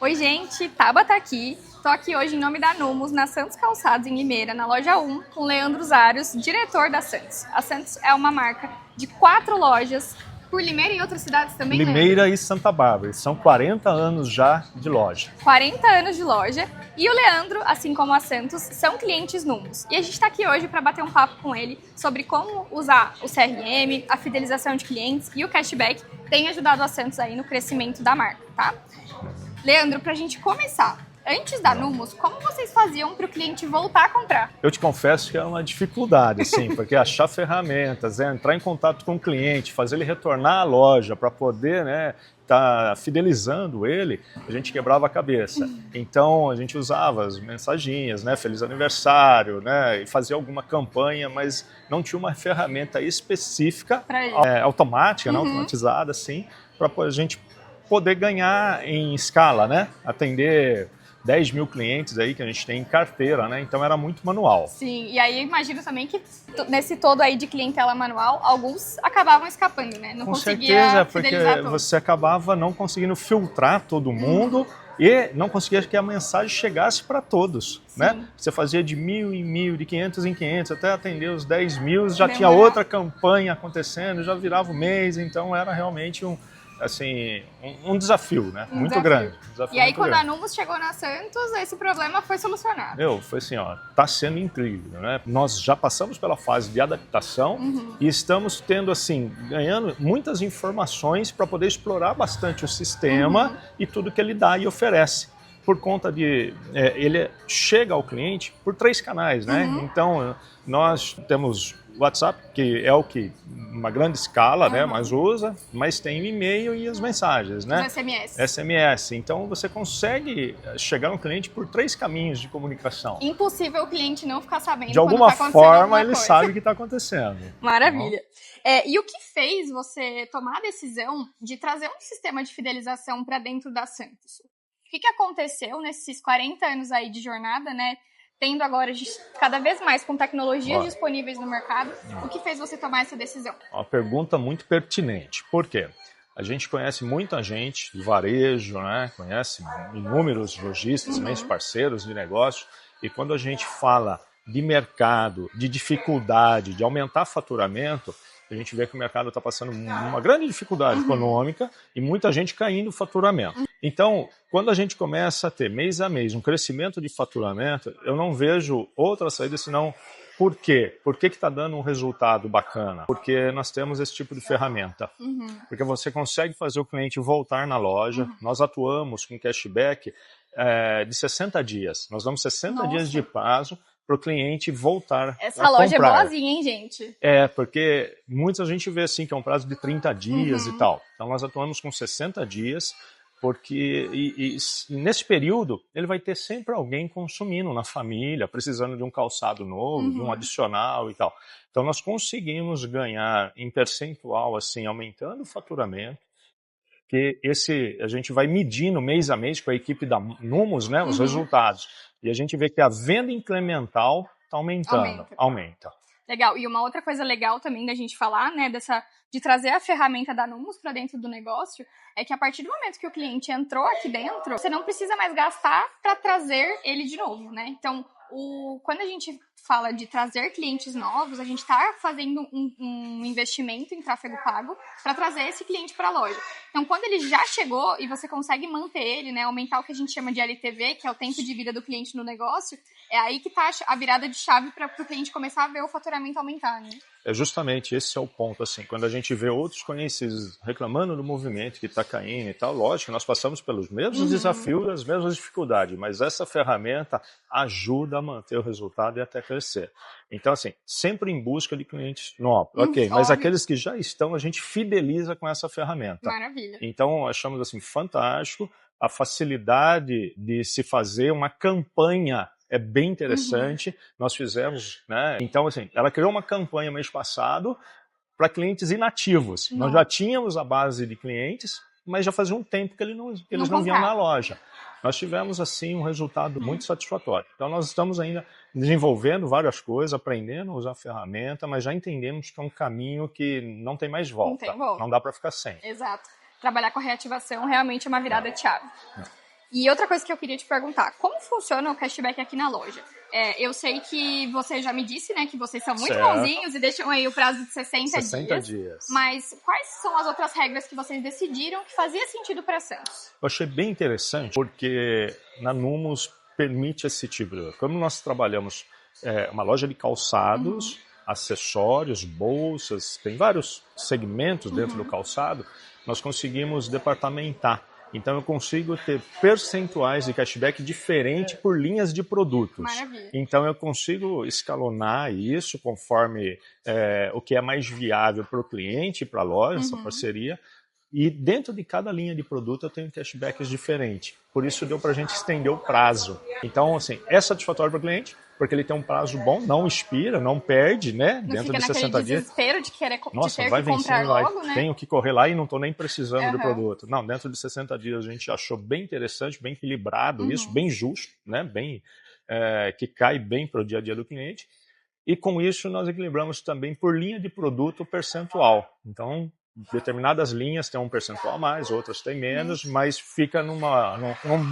Oi gente, Tabata aqui. Tô aqui hoje em nome da Numos, na Santos Calçados, em Limeira, na loja 1, com Leandro Zarios, diretor da Santos. A Santos é uma marca de 4 lojas, por Limeira e outras cidades também, Limeira Leandro? e Santa Bárbara, são 40 anos já de loja. 40 anos de loja. E o Leandro, assim como a Santos, são clientes Numos. E a gente está aqui hoje para bater um papo com ele sobre como usar o CRM, a fidelização de clientes e o cashback tem ajudado a Santos aí no crescimento da marca, tá? Leandro, para a gente começar, antes da Numos, como vocês faziam para o cliente voltar a comprar? Eu te confesso que é uma dificuldade, assim, porque achar ferramentas, entrar em contato com o cliente, fazer ele retornar à loja para poder, tá fidelizando ele, a gente quebrava a cabeça. Então a gente usava as mensaginhas, Feliz aniversário, e fazia alguma campanha, mas não tinha uma ferramenta específica, automática, automatizada, assim, para a gente poder ganhar em escala, atender 10 mil clientes aí que a gente tem em carteira, então era muito manual. Sim, e aí eu imagino também que nesse todo aí de clientela manual, alguns acabavam escapando, Não Com conseguia certeza, porque fidelizar todos. você acabava não conseguindo filtrar todo mundo e não conseguia que a mensagem chegasse para todos, Você fazia de 1.000 em 1.000, de 500 em 500, até atender os 10 mil, já tinha outra campanha acontecendo, já virava o mês, então era realmente um desafio, muito grande. E aí, quando a Numos chegou na Santos, esse problema foi solucionado. Foi assim, tá sendo incrível, Nós já passamos pela fase de adaptação e estamos tendo, ganhando muitas informações para poder explorar bastante o sistema e tudo que ele dá e oferece. Por conta de, ele chega ao cliente por 3 canais, Então, nós temos o WhatsApp, que é o que uma grande escala, mais usa, mas tem o e-mail e as mensagens, Os SMS. SMS. Então, você consegue chegar no cliente por 3 caminhos de comunicação. Impossível o cliente não ficar sabendo. De alguma forma, ele sabe o que está acontecendo. Maravilha. E o que fez você tomar a decisão de trazer um sistema de fidelização para dentro da Santos? O que aconteceu nesses 40 anos aí de jornada, Tendo agora cada vez mais com tecnologias disponíveis no mercado, o que fez você tomar essa decisão? Uma pergunta muito pertinente. Por quê? A gente conhece muita gente do varejo, Conhece inúmeros lojistas, parceiros de negócio, e quando a gente fala de mercado, de dificuldade, de aumentar faturamento, a gente vê que o mercado está passando uma grande dificuldade econômica e muita gente caindo o faturamento. Então, quando a gente começa a ter mês a mês um crescimento de faturamento, eu não vejo outra saída senão por quê? Por que está dando um resultado bacana? Porque nós temos esse tipo de ferramenta. Porque você consegue fazer o cliente voltar na loja. Nós atuamos com cashback de 60 dias. Nós damos 60 dias de prazo para o cliente voltar a comprar. Essa loja é boazinha, hein, gente? Porque muita gente vê que é um prazo de 30 dias e tal. Então nós atuamos com 60 dias, porque nesse período ele vai ter sempre alguém consumindo na família, precisando de um calçado novo, de um adicional e tal. Então nós conseguimos ganhar em percentual, aumentando o faturamento, que a gente vai medindo mês a mês com a equipe da Numos, os resultados. E a gente vê que a venda incremental está aumentando. Aumenta. Legal. E uma outra coisa legal também da gente falar, de trazer a ferramenta da Numos para dentro do negócio, é que a partir do momento que o cliente entrou aqui dentro, você não precisa mais gastar para trazer ele de novo, Então, quando a gente fala de trazer clientes novos, a gente está fazendo um investimento em tráfego pago para trazer esse cliente para a loja. Então, quando ele já chegou e você consegue manter ele, aumentar o que a gente chama de LTV, que é o tempo de vida do cliente no negócio, é aí que está a virada de chave para o cliente começar a ver o faturamento aumentar, Justamente esse é o ponto, quando a gente vê outros conhecidos reclamando do movimento que está caindo e tal, lógico, nós passamos pelos mesmos desafios, as mesmas dificuldades, mas essa ferramenta ajuda a manter o resultado e até crescer. Então, sempre em busca de clientes novos, mas aqueles que já estão, a gente fideliza com essa ferramenta. Maravilha. Então, achamos fantástico a facilidade de se fazer uma campanha. É bem interessante, nós fizemos, Então, ela criou uma campanha mês passado para clientes inativos. Nós já tínhamos a base de clientes, mas já fazia um tempo que eles não vinham na loja. Nós tivemos, um resultado muito satisfatório. Então, nós estamos ainda desenvolvendo várias coisas, aprendendo a usar a ferramenta, mas já entendemos que é um caminho que não tem mais volta. Não dá para ficar sem. Exato. Trabalhar com a reativação realmente é uma virada de chave. E outra coisa que eu queria te perguntar, como funciona o cashback aqui na loja? Eu sei que você já me disse, né, que vocês são muito bonzinhos e deixam aí o prazo de 60 dias. Mas quais são as outras regras que vocês decidiram que fazia sentido para a Santos? Eu achei bem interessante porque na Numos permite esse tipo de... Como nós trabalhamos uma loja de calçados, acessórios, bolsas, tem vários segmentos dentro do calçado, nós conseguimos departamentar. Então eu consigo ter percentuais de cashback diferente por linhas de produtos. Maravilha. Então eu consigo escalonar isso conforme o que é mais viável para o cliente e para a loja, essa parceria. E dentro de cada linha de produto eu tenho cashbacks diferentes. Por isso deu para a gente estender o prazo. Então, assim, é satisfatório para o cliente, porque ele tem um prazo bom, não expira, não perde, né? Não dentro fica de 60 dias. Desespero de querer Nossa, de vai ter que comprar vencendo, logo, né? tenho que correr lá e não estou nem precisando do produto. Não, dentro de 60 dias a gente achou bem interessante, bem equilibrado isso, bem justo, né? Bem, que cai bem para o dia a dia do cliente. E com isso nós equilibramos também por linha de produto percentual. Então, determinadas linhas têm um percentual a mais, outras têm menos, mas fica num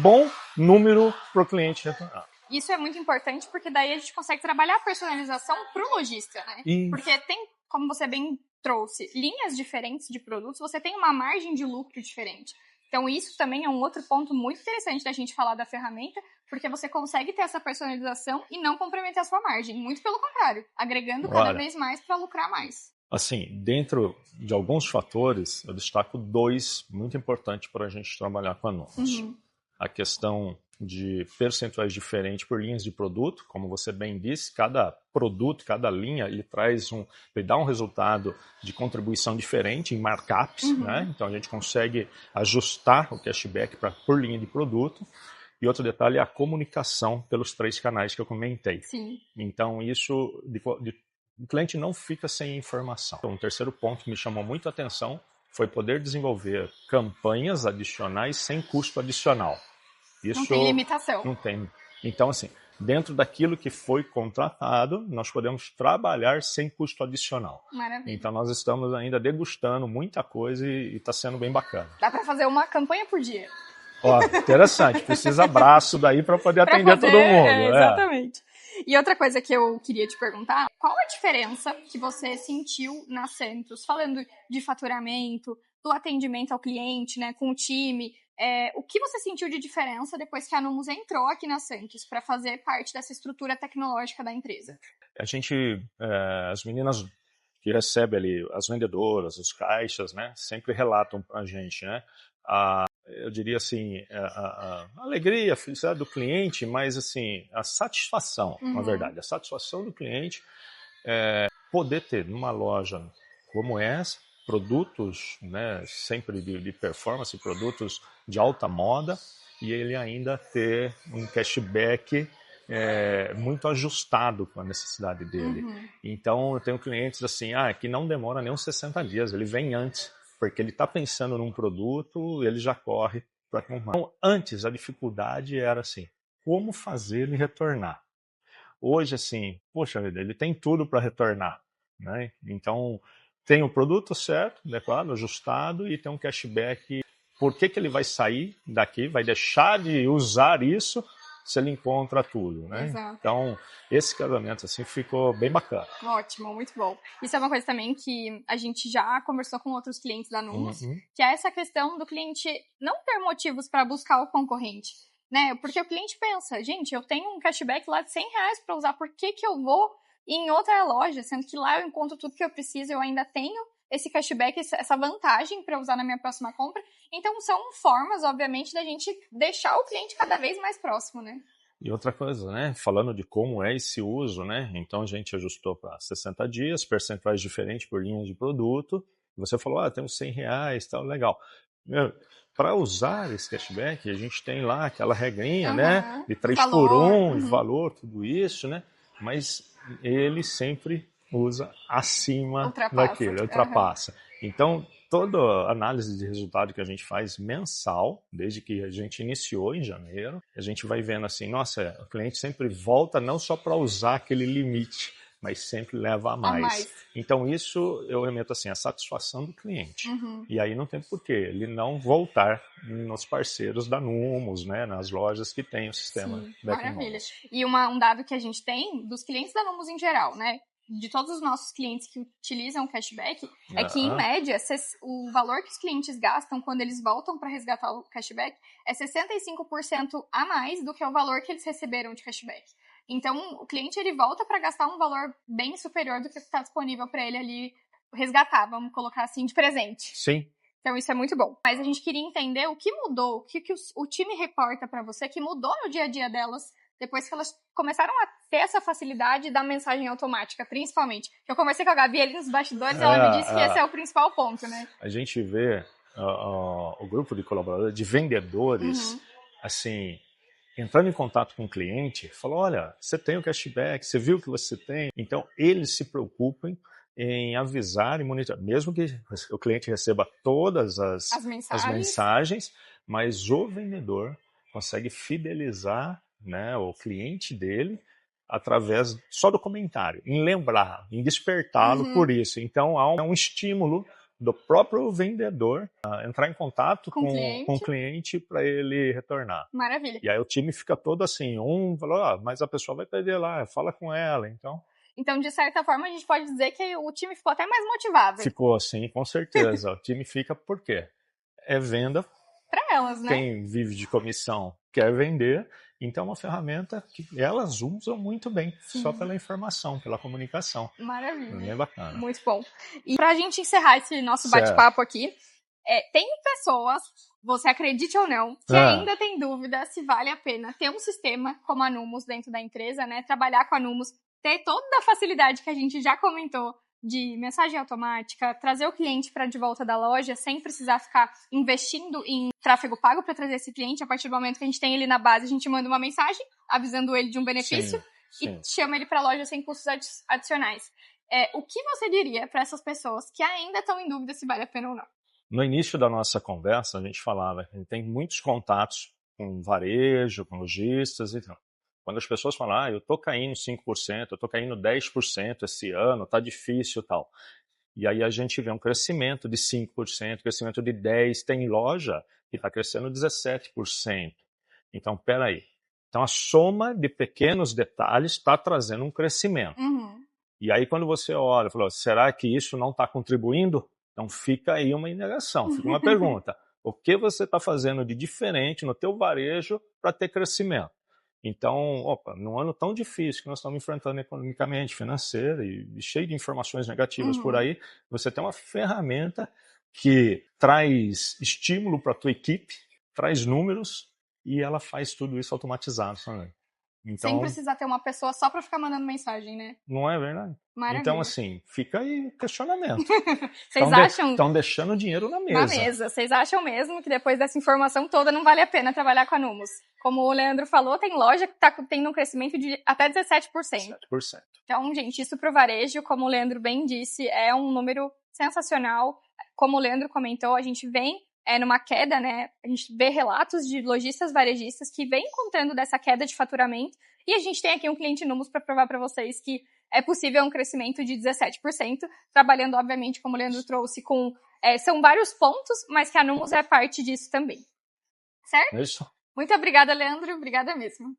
bom número para o cliente retornar. Isso é muito importante porque daí a gente consegue trabalhar a personalização para o lojista, né? Porque tem, como você bem trouxe, linhas diferentes de produtos, você tem uma margem de lucro diferente. Então isso também é um outro ponto muito interessante da gente falar da ferramenta, porque você consegue ter essa personalização e não comprometer a sua margem. Muito pelo contrário, agregando cada vez mais para lucrar mais. Assim, dentro de alguns fatores, eu destaco 2 muito importantes para a gente trabalhar com a Numos. A questão de percentuais diferentes por linhas de produto, como você bem disse, cada produto, cada linha, ele dá um resultado de contribuição diferente em markups, né? Então a gente consegue ajustar o cashback por linha de produto. E outro detalhe é a comunicação pelos 3 canais que eu comentei. Sim. Então isso, o cliente não fica sem informação. Então, um terceiro ponto que me chamou muito a atenção foi poder desenvolver campanhas adicionais sem custo adicional. Isso não tem limitação. Não tem. Então, assim, dentro daquilo que foi contratado, nós podemos trabalhar sem custo adicional. Maravilha. Então, nós estamos ainda degustando muita coisa e está sendo bem bacana. Dá para fazer uma campanha por dia. Ó, interessante. Precisa abraço daí para poder atender todo mundo. Exatamente. E outra coisa que eu queria te perguntar, qual a diferença que você sentiu na Santos, falando de faturamento, do atendimento ao cliente, né, com o time, o que você sentiu de diferença depois que a Numos entrou aqui na Santos para fazer parte dessa estrutura tecnológica da empresa? A gente, as meninas que recebem ali, as vendedoras, os caixas, né, sempre relatam para a gente, né, eu diria assim, a alegria, a felicidade do cliente, mas assim, a satisfação, na verdade, a satisfação do cliente poder ter numa loja como essa, produtos, né, sempre de performance, produtos de alta moda, e ele ainda ter um cashback muito ajustado com a necessidade dele. Então, eu tenho clientes assim, que não demora nem uns 60 dias, ele vem antes, porque ele está pensando num produto, ele já corre para comprar. Então, antes, a dificuldade era assim, como fazer ele retornar? Hoje, assim, poxa vida, ele tem tudo para retornar, né? Então, tem o produto certo, adequado, ajustado, e tem um cashback. Por que ele vai sair daqui, vai deixar de usar isso se ele encontra tudo, né? Exato. Então, esse casamento assim ficou bem bacana. Ótimo, muito bom. Isso é uma coisa também que a gente já conversou com outros clientes da Numos, que é essa questão do cliente não ter motivos para buscar o concorrente, né? Porque o cliente pensa, gente, eu tenho um cashback lá de R$100 para usar, por que eu vou em outra loja, sendo que lá eu encontro tudo que eu preciso, eu ainda tenho esse cashback, essa vantagem para usar na minha próxima compra. Então, são formas, obviamente, da gente deixar o cliente cada vez mais próximo, né? E outra coisa, né? Falando de como é esse uso, né? Então, a gente ajustou para 60 dias, percentuais diferentes por linha de produto. Você falou, tem uns R$100, tal, legal. Para usar esse cashback, a gente tem lá aquela regrinha, né? De 3 por 1, de valor, tudo isso, né? Mas ele sempre usa acima daquele, ultrapassa. Então, toda análise de resultado que a gente faz mensal, desde que a gente iniciou em janeiro, a gente vai vendo assim, nossa, o cliente sempre volta não só para usar aquele limite, mas sempre leva a mais. Então isso eu remeto assim, a satisfação do cliente. E aí não tem porquê ele não voltar nos parceiros da Numos, né, nas lojas que tem o sistema Back Maravilha. E um dado que a gente tem dos clientes da Numos em geral, né, de todos os nossos clientes que utilizam o cashback, é que, em média, o valor que os clientes gastam quando eles voltam para resgatar o cashback é 65% a mais do que o valor que eles receberam de cashback. Então, o cliente ele volta para gastar um valor bem superior do que está disponível para ele ali resgatar, vamos colocar assim, de presente. Sim. Então, isso é muito bom. Mas a gente queria entender o que mudou, o que o time reporta para você que mudou no dia a dia delas depois que elas começaram a ter essa facilidade da mensagem automática, principalmente. Eu conversei com a Gabi ali nos bastidores e ela me disse que esse é o principal ponto, né? A gente vê o grupo de colaboradores, de vendedores, assim, entrando em contato com o cliente, falou, olha, você tem o cashback, você viu que você tem? Então, eles se preocupam em avisar e monitorar, mesmo que o cliente receba todas as mensagens, mas o vendedor consegue fidelizar, né, o cliente dele através só do comentário, em lembrar, em despertá-lo por isso. Então há um estímulo do próprio vendedor a entrar em contato com o cliente para ele retornar. Maravilha. E aí o time fica todo assim, falou, mas a pessoa vai perder lá, fala com ela, Então, de certa forma, a gente pode dizer que o time ficou até mais motivado. Ficou, sim, com certeza. O time fica por quê? É venda. Para elas, né? Quem vive de comissão quer vender, então é uma ferramenta que elas usam muito bem, só pela informação, pela comunicação. Maravilha. Bem bacana. Muito bom. E pra gente encerrar esse nosso bate-papo aqui, tem pessoas, você acredite ou não, que ainda tem dúvida se vale a pena ter um sistema como a Numos dentro da empresa, né? Trabalhar com a Numos, ter toda a facilidade que a gente já comentou de mensagem automática, trazer o cliente para de volta da loja sem precisar ficar investindo em tráfego pago para trazer esse cliente. A partir do momento que a gente tem ele na base, a gente manda uma mensagem avisando ele de um benefício e chama ele para a loja sem custos adicionais. O que você diria para essas pessoas que ainda estão em dúvida se vale a pena ou não? No início da nossa conversa, a gente falava que a gente tem muitos contatos com varejo, com lojistas e tal. Quando as pessoas falam, eu estou caindo 5%, eu estou caindo 10% esse ano, está difícil e tal. E aí a gente vê um crescimento de 5%, crescimento de 10%, tem loja que está crescendo 17%. Então, peraí. Então, a soma de pequenos detalhes está trazendo um crescimento. E aí, quando você olha, fala, será que isso não está contribuindo? Então, fica aí uma indagação, fica uma pergunta. O que você está fazendo de diferente no teu varejo para ter crescimento? Então, num ano tão difícil que nós estamos enfrentando economicamente, financeiro e cheio de informações negativas por aí, você tem uma ferramenta que traz estímulo para a tua equipe, traz números e ela faz tudo isso automatizado também. Então, sem precisar ter uma pessoa só para ficar mandando mensagem, né? Não é verdade? Maravilha. Então, assim, fica aí o questionamento. Vocês acham? Estão deixando o dinheiro na mesa. Na mesa. Vocês acham mesmo que depois dessa informação toda não vale a pena trabalhar com a Numos? Como o Leandro falou, tem loja que está tendo um crescimento de até 17%. 7%. Então, gente, isso para o varejo, como o Leandro bem disse, é um número sensacional. Como o Leandro comentou, a gente vem numa queda, né? A gente vê relatos de lojistas varejistas que vêm contando dessa queda de faturamento. E a gente tem aqui um cliente Numos para provar para vocês que é possível um crescimento de 17%, trabalhando, obviamente, como o Leandro trouxe, com... são vários pontos, mas que a Numos é parte disso também. Certo? Isso. Muito obrigada, Leandro. Obrigada mesmo.